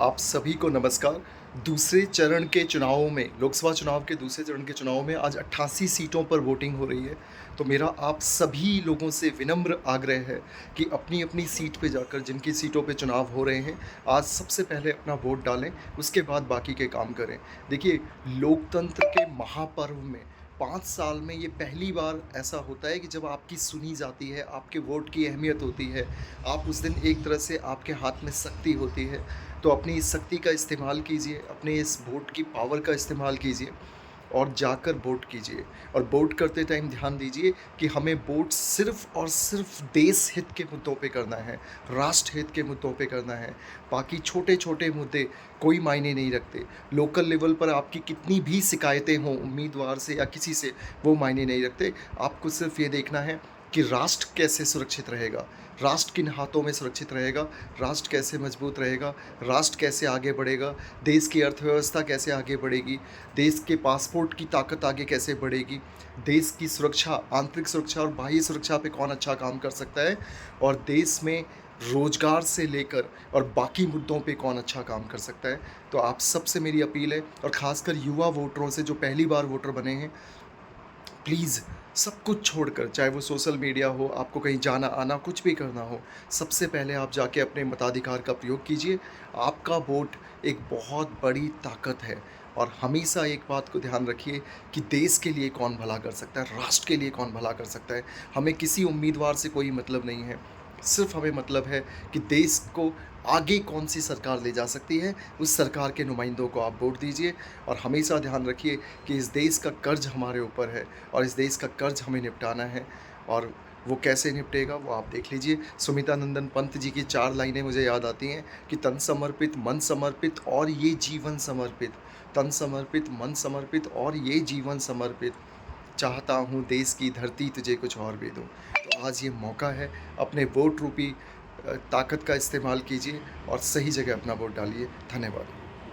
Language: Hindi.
आप सभी को नमस्कार। दूसरे चरण के चुनावों में लोकसभा चुनाव के दूसरे चरण के चुनाव में आज 88 सीटों पर वोटिंग हो रही है। तो मेरा आप सभी लोगों से विनम्र आग्रह है कि अपनी-अपनी सीट पे जाकर जिनकी सीटों पे चुनाव हो रहे हैं, आज सबसे पहले अपना वोट डालें, उसके बाद बाकी के काम करें। देखिए, लोकतंत्र के महापर्व में 5 साल में ये पहली बार ऐसा होता है कि जब आपकी सुनी जाती है, आपके वोट की अहमियत होती है। आप उस दिन एक तरह से आपके हाथ में शक्ति होती है। तो अपनी इस शक्ति का इस्तेमाल कीजिए, अपने इस वोट की पावर का इस्तेमाल कीजिए और जाकर वोट कीजिए। और वोट करते टाइम ध्यान दीजिए कि हमें वोट सिर्फ़ और सिर्फ़ देश हित के मुद्दों पे करना है, राष्ट्र हित के मुद्दों पे करना है। बाकी छोटे-छोटे मुद्दे कोई मायने नहीं रखते। लोकल लेवल पर आपकी कितनी भी शिकायतें हों उम्मीदवार से या किसी से, वो मायने नहीं रखते। आपको सिर्फ़ ये देखना है कि राष्ट्र कैसे सुरक्षित रहेगा, राष्ट्र किन हाथों में सुरक्षित रहेगा, राष्ट्र कैसे मजबूत रहेगा, राष्ट्र कैसे आगे बढ़ेगा, देश की अर्थव्यवस्था कैसे आगे बढ़ेगी, देश के पासपोर्ट की ताकत आगे कैसे बढ़ेगी, देश की सुरक्षा, आंतरिक सुरक्षा और बाह्य सुरक्षा पे कौन अच्छा काम कर सकता है और देश में रोजगार से लेकर और बाकी मुद्दों पे कौन अच्छा काम कर सकता है। तो आप सबसे मेरी अपील है और ख़ासकर युवा वोटरों से जो पहली बार वोटर बने हैं, प्लीज़ सब कुछ छोड़कर, चाहे वो सोशल मीडिया हो, आपको कहीं जाना-आना कुछ भी करना हो, सबसे पहले आप जाके अपने मताधिकार का प्रयोग कीजिए। आपका वोट एक बहुत बड़ी ताकत है और हमेशा एक बात को ध्यान रखिए कि देश के लिए कौन भला कर सकता है, राष्ट्र के लिए कौन भला कर सकता है। हमें किसी उम्मीदवार से कोई मतलब नहीं है, सिर्फ़ हमें मतलब है कि देश को आगे कौन-सी सरकार ले जा सकती है, उस सरकार के नुमाइंदों को आप वोट दीजिए और हमेशा ध्यान रखिए कि इस देश का कर्ज़ हमारे ऊपर है और इस देश का कर्ज़ हमें निपटाना है और वो कैसे निपटेगा वो आप देख लीजिए। सुमितानंदन पंत जी की 4 लाइनें मुझे याद आती हैं कि तन समर्पित, मन समर्पित और ये जीवन समर्पित। तन समर्पित, मन समर्पित और ये जीवन समर्पित। चाहता हूँ देश की धरती तुझे कुछ और भी दूँ। तो आज ये मौका है, अपने वोट रूपी ताकत का इस्तेमाल कीजिए और सही जगह अपना वोट डालिए। धन्यवाद।